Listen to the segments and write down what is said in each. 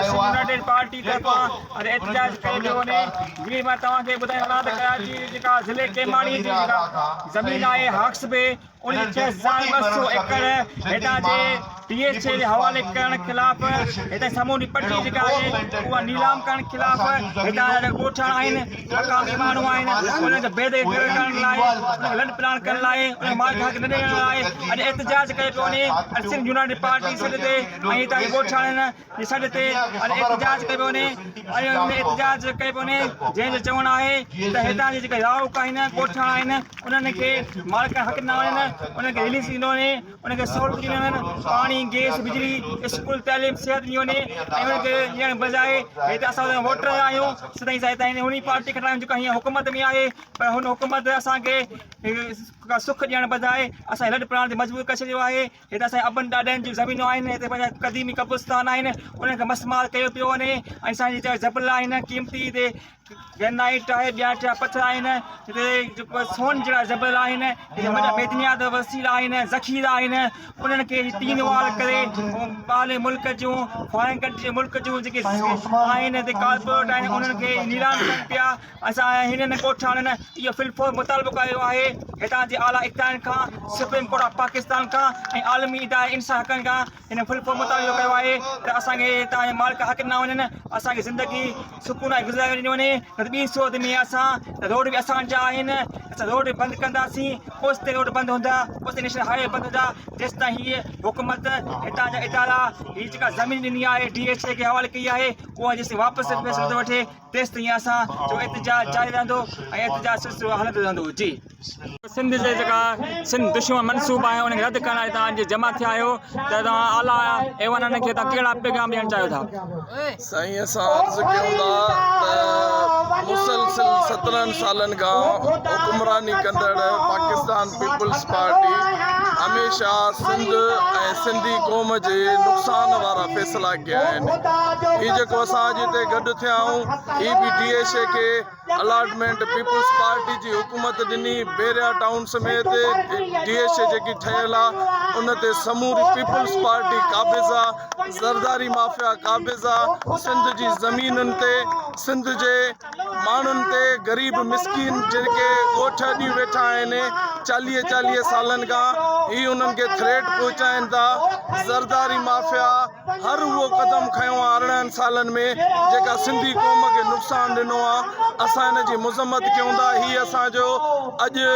United party तरफां एहतजाज कयो वियो वञे। जीअं मां तव्हांखे ॿुधाइण हालात कराची जेका ज़िले केमाड़ी जी जेका ज़मीन आहे हक़्स बे 6,200 एकड़ हितां जे DHA जे हवाले करण खिलाफ़ हिते समूरी पट्टी जेका आहे उहा नीलाम करण खिलाफ़ हितां जा ॻोठ आहिनि मक़ामी माण्हू आहिनि उन्हनि खे बेदे करण लाइ उनखे लंड प्लान करण लाइ उन माल हक़ न ॾियण लाइ अॼु एहतजाज कयो पियो वञे। सिंध यूनाइटेड पार्टी सॾ ते ऐं हितां जे ॻोठ जी सॾ ते अॼु एहतजाज कयो पियो वञे। उन एहतजाज कयो पियो वञे जंहिंजो चवणु आहे त हितां जे जेके राउक आहिनि ॻोठ आहिनि उन्हनि खे मालिक हक़ न वञनि उनखे रिलीज़ ॾींदो वञे उनखे सहूलियत ॾिनी वञनि पाणी गैस बिजली स्कूल तइलीम सिहत ॾिनी वञे ऐं उनखे ॾियण बजाए हिते असां वोटर आहियूं सदाईं सां हितां हुन पार्टी खटायूं जेका हीअं हुकूमत में आहे पर हुन हुकूमत असांखे सुख ॾियण बजाए असांजे लॾ प्लान ते मजबूर करे छॾियो आहे। हिते असांजे अबनि ॾाॾनि जूं ज़मीनूं आहिनि हिते पंहिंजा क़दीमी कब्रिस्तान आहिनि उन्हनि खे मसमार कयो पियो वञे ऐं असांजी जबल आहिनि कीमती हिते ग्रेनाइट आहे ॿिया टिया पथर आहिनि हिते जेको सोन जहिड़ा जबल आहिनि हिते वॾा बेदनियात वसीला आहिनि ज़ख़ीरा आहिनि उन्हनि खे तीन वार करे ॿाहिरि मुल्क जूं फॉरेन कंट्री मुल्क जूं जेके आहिनि हिते कारपोरेट आहिनि उन्हनि खे नीलाम कनि पिया। असां हिननि ॻोठाणनि इहो फिलफोर मुतालबो कयो आहे हितां जे आला इक़्तिदारनि खां सुप्रीम कोर्ट ऑफ पाकिस्तान खां ऐं आलमी इदारे इंसाफ़ हक़नि खां हिन फिलफोर मुतालबो कयो आहे त असांखे हितां जे मालिक हक़ न वञनि असांखे ज़िंदगी सुकून ऐं गुज़ारे ॾिनी वञे। ॿी सूरत में असां रोड बि असांजा आहिनि असां रोड बंदि कंदासीं ओसिते रोड बंदि हूंदा ओसिते नेशनल हाईवे बंदि हूंदा जेसिताईं हीअ हुकूमत हितां जा इदारा हीअ जेका ज़मीन ॾिनी आहे DHA खे हवाले कई आहे उहा जेसिताईं वापसि फ़ैसिलो थो वठे तेसिताईं असां जो एहतजाज जारी रहंदो ऐं एहतजाज सिलसिलो हलंदो रहंदो। जी सिंध जे जेका सिंध दुश्मन मनसूब आहे उनखे रद्द करण लाइ तव्हां जमा थिया आहियो त तव्हां आला एवाननि खे तव्हां कहिड़ा पैगाम ॾियणु चाहियो था? साईं असां अर्ज़ु कयूं था त मुसलसिल 17 सालनि खां हुकुमरानी कंदड़ पाकिस्तान पीपल्स पार्टी हमेशह सिंध ऐं सिंधी क़ौम जे नुक़सान वारा फ़ैसिला कया आहिनि। हीअ जेको असां अॼु हिते गॾु थिया आहियूं हीअ बि DHA खे अलॉटमेंट पीपल्स पार्टी जी हुकूमत ॾिनी बेरिया टाउन समेत DHA जेकी ठहियल आहे उन ते समूरी पीपल्स पार्टी क़ाबिज़ आहे ज़रदारी माफ़िया क़ाबिज़ आहे सिंध जी ज़मीनुनि ते सिंध जे माण्हुनि ते ग़रीब मिसकीन जेके ॻोठ ॾी वेठा आहिनि 40 सालनि खां ही उन्हनि खे थ्रेट पहुचाइनि था। ज़रदारी माफ़िया हर उहो क़दम खयो आहे 18 सालनि में जेका सिंधी क़ौम खे नुक़सानु ॾिनो आहे असां हिन जी मज़म्मत कयूं था। हीअ असांजो अॼु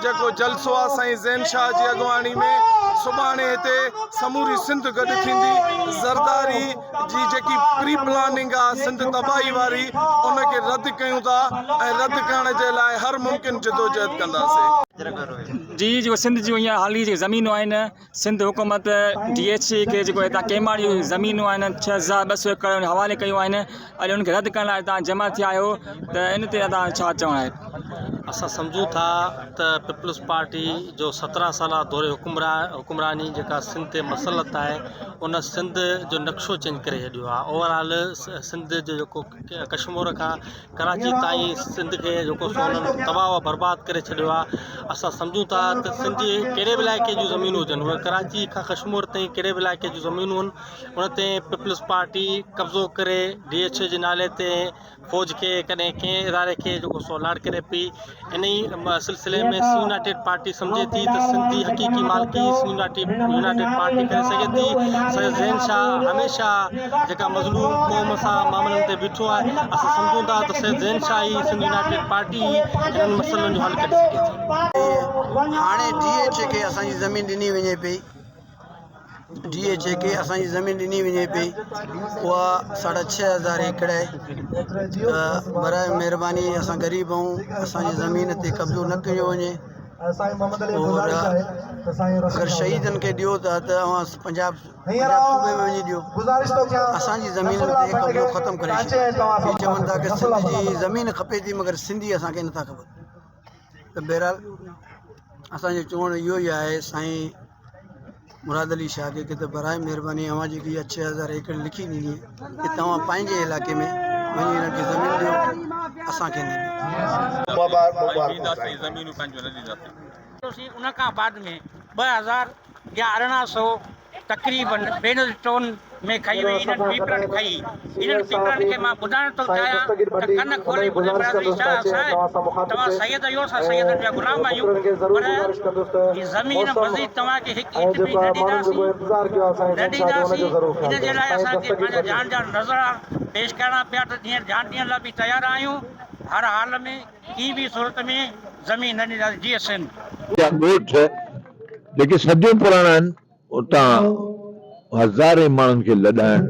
जेको जलसो आहे साईं ज़ैन शाह जी अॻुवाणी में सुभाणे हिते समूरी सिंध गॾु थींदी ज़रदारी जी जेकी प्री प्लानिंग आहे सिंध तबाही वारी उनखे रद्द कयूं था ऐं रद्द करण जे लाइ हर मुमकिन जदोजहद कंदासीं। जी जेको सिंध जूं हीअं हाली जेके ज़मीनूं आहिनि सिंध हुकूमत DHA खे जेको हितां केमाड़ी ज़मीनूं आहिनि 6,200 एकड़ हवाले कयूं आहिनि अॼु उनखे रद्द करण लाइ तव्हां जमा थिया आहियो त इन ते तव्हां छा चवणु आहे? असां सम्झूं था त पीपल्स पार्टी जो 17 साला दौरे हुकुमरानी जेका सिंध ते मसलत आहे उन सिंध जो नक्शो चेंज करे छॾियो आहे। ओवरऑल सिंध जो जेको कश्मीर खां कराची ताईं सिंध खे जेको सो उन्हनि तबाह बर्बाद करे छॾियो आहे। असां सम्झूं था त सिंध जे कहिड़े बि इलाइक़े जूं ज़मीनूं हुजनि उहे कराची खां कश्मीर ताईं कहिड़े बि इलाइक़े जूं ज़मीनूं आहिनि उन ते पीपल्स पार्टी कब्ज़ो करे DHA जे नाले ते फ़ौज खे कॾहिं कंहिं इदारे खे जेको सो अलाट करे पई। इन ई सिलसिले में यूनाइटेड पार्टी सम्झे थी त सिंधी हक़ीक़ी मालिकी यूनाइटेड पार्टी करे सघे थी। सैयद ज़ैन शाह हमेशह जेका मज़लूम क़ौम सां मामलनि ते बीठो आहे असां सम्झूं था त सैयद ज़ैन शाह ई सिंध यूनाइटेड पार्टी इन्हनि मसइलनि जो हल करे सघे थी। हाणे DHA खे असांजी ज़मीन ॾिनी वञे पई DHA खे असांजी ज़मीन ॾिनी वञे पई उहा 6,500 एकड़ आहे त बराए महिरबानी असां ग़रीब आहियूं असांजी ज़मीन ते कब्ज़ो न कयो वञे और अगरि शहीदनि खे ॾियो था त पंजाब सूबे में वञी ॾियो असांजी ज़मीन ते कब्ज़ो ख़तमु करे छॾियो। इहे चवनि था की सिंध जी ज़मीन खपे थी मगर सिंधी असांखे नथा खपनि त बहरहाल असांजो चवणु इहो ई आहे साईं मुराद अली शाह खे कि त बराए महिरबानी अवां जेकी 6,000 एकड़ लिखी ॾिनी कि तव्हां पंहिंजे इलाइक़े में वञी हिननि खे ज़मीन ॾियो असांखे न ॾियो। उन खां बाद में 2000 या 1800 तक़रीबन बेनल टोन में खई हुई इन्हनि पीपरनि खई इन्हनि पीपरनि खे मां ॿुधाइण थो चाहियां त कन खोले ॿुधे बरादरी छा असां तव्हां सैयद आहियो असां सैयदनि जा ग़ुलाम आहियूं पर ही ज़मीन मज़ीद तव्हांखे हिकु ईंट बि न ॾींदासीं इन जे लाइ असांखे पंहिंजा जान जा नज़रा पेश करणा पिया त जीअं जान ॾियण लाइ बि तयारु आहियूं हर हाल में की बि सूरत में ज़मीन न ॾींदासीं जीअं सिंध ॻोठ जेके सदियूं पुराणा आहिनि उतां हज़ारे माण्हुनि खे लॾाइण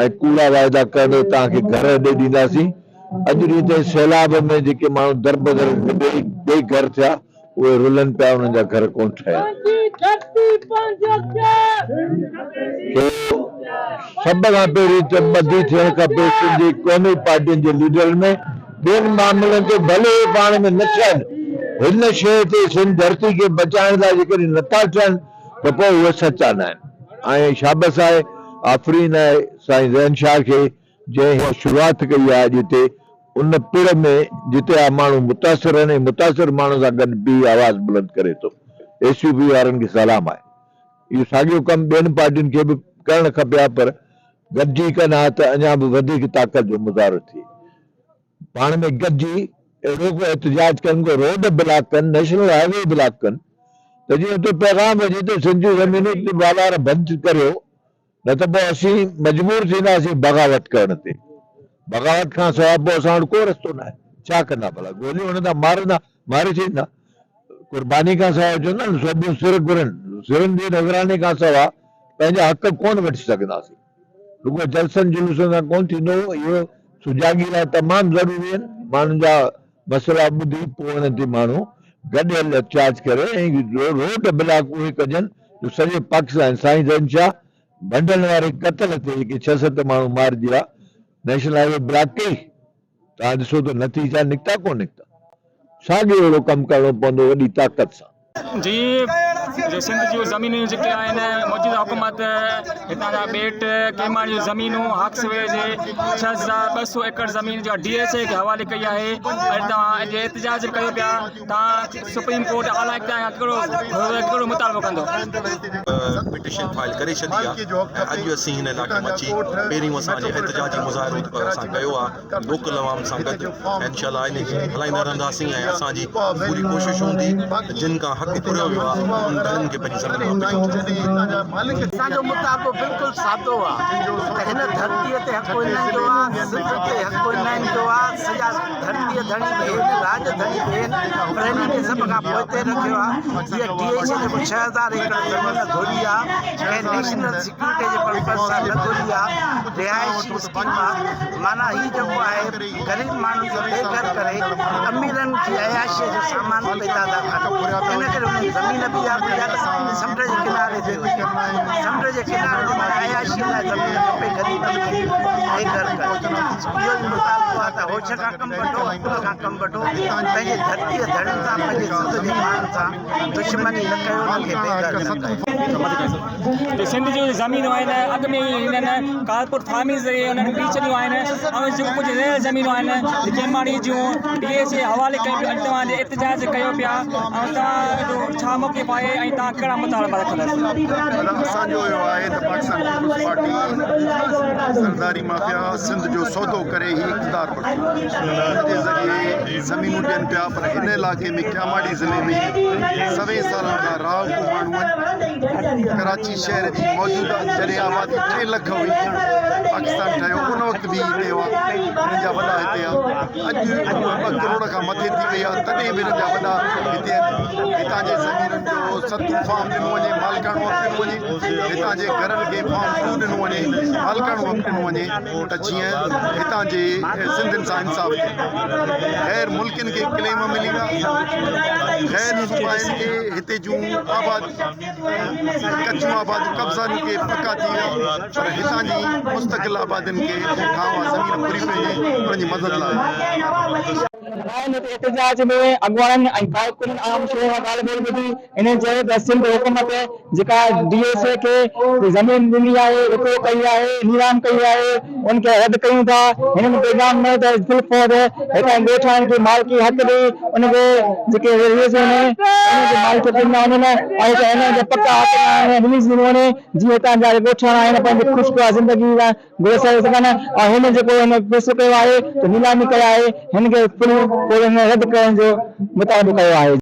ऐं कूड़ा वाइदा करणु तव्हांखे घर ॾेई ॾींदासीं अॼु ॾींहं ते सैलाब में जेके माण्हू दरबदर ॿई घर थिया उहे रुलनि पिया उन्हनि जा घर कोन ठहिया सभ खां पहिरीं त ॿधी थियणु खपे सिंधी क़ौमी पार्टियुनि जे लीडरनि में ॿियनि मामलनि ते भले पाण में न थियनि हिन शइ ते सिंध धरती खे बचाइण लाइ जेकॾहिं नथा थियनि त पोइ उहे सचा न आहिनि ऐं शाबस आहे आफ़रीन आहे साईं ज़ैन शाह खे जंहिं शुरूआति कई आहे जिते उन पिड़ में जिते आ माण्हू मुतासिर आहिनि ऐं मुतासिर माण्हू सां गॾु बि आवाज़ बुलंद करे थो SUP वारनि खे सलाम आहे इहो साॻियो कमु ॿियनि पार्टियुनि खे बि करणु खपे हा पर गॾिजी कनि हा त अञा बि वधीक ताक़त जो मुज़ाहिरो थिए पाण में गॾिजी अहिड़ो को एहतजाज कनि को रोड ब्लॉक कनि नेशनल हाईवे ब्लॉक कनि त जीअं उते पैगाम अचे त सिंधी ज़मीनूं ते वाधार बंदि करियो न त पोइ असीं मजबूर थींदासीं बग़ावत करण ते बग़ावत खां सवाइ पोइ असां वटि को रस्तो न आहे छा कंदा भला गोलियूं हणंदा मारंदा मारे छॾींदा क़ुर्बानी खां सवाइ चवंदा न सोभियूं सिर घुरनि सिरनि जी नज़राने खां सवाइ पंहिंजा हक़ कोन वठी सघंदासीं रुॻो जलसनि जुलूसनि सां कोन थींदो इहो सुजाॻी लाइ तमामु ज़रूरी आहिनि माण्हुनि जा मसइला ॿुधी पोइ उन्हनि ते माण्हू गॾियल एहतजाज करे ऐं रोड ब्लॉक उहे कजनि जो सॼे पाकिस्तान साईं ज़ैन शाह भंडल वारे क़तल ते जेके 6-7 माण्हू मारिजी विया नेशनल हाईवे ब्लॉक कई तव्हां ॾिसो त नतीजा निकिता कोन निकिता साॻियो अहिड़ो कमु करणो पवंदो वॾी ताक़त सां जी जो सिंध जूं ज़मीनूं जेके आहिनि मौजूदा हुकूमत हितां जा ॿेट केमार जूं ज़मीनूं हक़्सवे जे 6200 एकड़ ज़मीन जो DSA खे हवाले कई आहे ऐं तव्हां अॼु एहतजाज कयो पिया तव्हां सुप्रीम कोर्ट आला इक़्तिदार खां कहिड़ो मुतालबो कंदो पिटिशन फाइल करे छॾी आहे अॼु असीं हिन इलाइक़े में अची पहिरीं असांजे एहतजाजी मुज़ाहिरो असां कयो आहे लोकल अवाम सां गॾु इंशाअल्लाह इन खे हलाईंदा रहंदासीं ऐं असांजी पूरी कोशिशि हूंदी जिन खां हक़ घुरियो वियो आहे उन धर्म खे पंहिंजी ज़मीन असांजो मुताबिक़ बिल्कुलु सादो आहे हिन धरतीअ ते हक़ इन्हनि जो आहे सिंध ते हक़ इन्हनि जो आहे सॼा धरतीअ धणी बि आहिनि राज धणी बि आहिनि पर हिननि खे सभ खां पोइ रखियो आहे जीअं DSA जेको 6000 एकड़ ज़मीन घुरी आहे ऐं नेशनल सिक्योरिटी जे पर्पज़ सां न घुरी आहे रिहाइशी स्कीम आहे माना हीउ जेको आहे ग़रीब माण्हुनि खे बेघर करे अमीरनि जी अयाशीअ जो सामान पैदा था कनि इन करे उन ज़मीन बि आहे समुंड जे किनारे ते समुंड जे किनारे ते अयाशीअ लाइ ज़मीन खपे ग़रीबनि खे बेघर करे इहो ई मुतालबो आहे त होश खां कमु वठो अकुल खां कमु वठो पंहिंजे धरतीअ धड़नि सां पंहिंजे सिंध जे माण्हुनि सां दुश्मनी न कयो उन्हनि खे बेघर न कयो सिंध जूं ज़मीनूं आहिनि अॻ में हिननि कालपुर फार्मी ज़रिए उन्हनि बि छॾियूं आहिनि ऐं जेको कुझु रेल ज़मीनूं आहिनि केमाड़ी जूं DSA हवाले कयूं पिया तव्हां एहतजाज कयो पिया ऐं तव्हां छा मौक़िफ़ आहे ऐं तव्हां कहिड़ा मुतालबा रखंदा असांजो इहो आहे त पाकिस्तान पीपुल्स पार्टी सरदारी माफ़िया सिंध जो सौदो करे ई इक़्तिदार वठो हुनजे ज़रिए ज़मीनूं ॾियनि पिया पर हिन इलाइक़े में क्यामाड़ी ज़िले में 100 सालनि खां रहाकू माण्हू आहिनि कराची शहर जी मौजूदा जॾहिं आबादी 3 लख हुई पाकिस्तान ठहियो उन वक़्तु बि हिते हुआ हिननि जा वॾा हिते आहे अॼु 2 करोड़ खां मथे थी वई आहे तॾहिं बि हिननि जा वॾा हिते आहिनि हितां जे ज़मीनुनि जो सतू फार्म ॾिनो वञे मालिकाणो हक़ ॾिनो वञे हितां जे घरनि खे फार्म 2 ॾिनो वञे मालिकाणो हक़ ॾिनो वञे त जीअं हितां जे सिंधियुनि सां इंसाफ़ थिए ग़ैर मुल्कियुनि खे क्लेम मिली विया ग़ैर सूबाइनि खे हिते जूं कच्चूं आबादियूं कब्ज़ानी खे पका थी विया पर हितां जी मुस्तक़िल आबादियुनि खे खां ज़मीन पूरी पइजे उन्हनि जी मदद लाइ एहतजाज में अॻुवाननि ऐं कारकुननि आम शहर ॻाल्हि ॿोल ॿुधी इन चयो त सिंध हुकूमत जेका DSA खे ज़मीन ॾिनी आहे विक्रो कई आहे नीलाम कई आहे उनखे रद्द कयूं था हिननि पैगाम में त फुल हितां ॻोठाणनि खे मालिकी हक़ ॾेई उनखे जेके रिलीज़ आहिनि उनखे मालिक ॾिना वञनि ऐं हिन जा पका हक़ रिलीज़ ॾिनो वञे जीअं हितां जा ॻोठाणा आहिनि पंहिंजी ख़ुशगवार ज़िंदगी गुज़ारे सघनि ऐं हिन जेको हिन फ़ैसिलो कयो आहे त नीलामी कया आहे हिन खे फुल रद्द करण जो मुतालबो कयो आहे।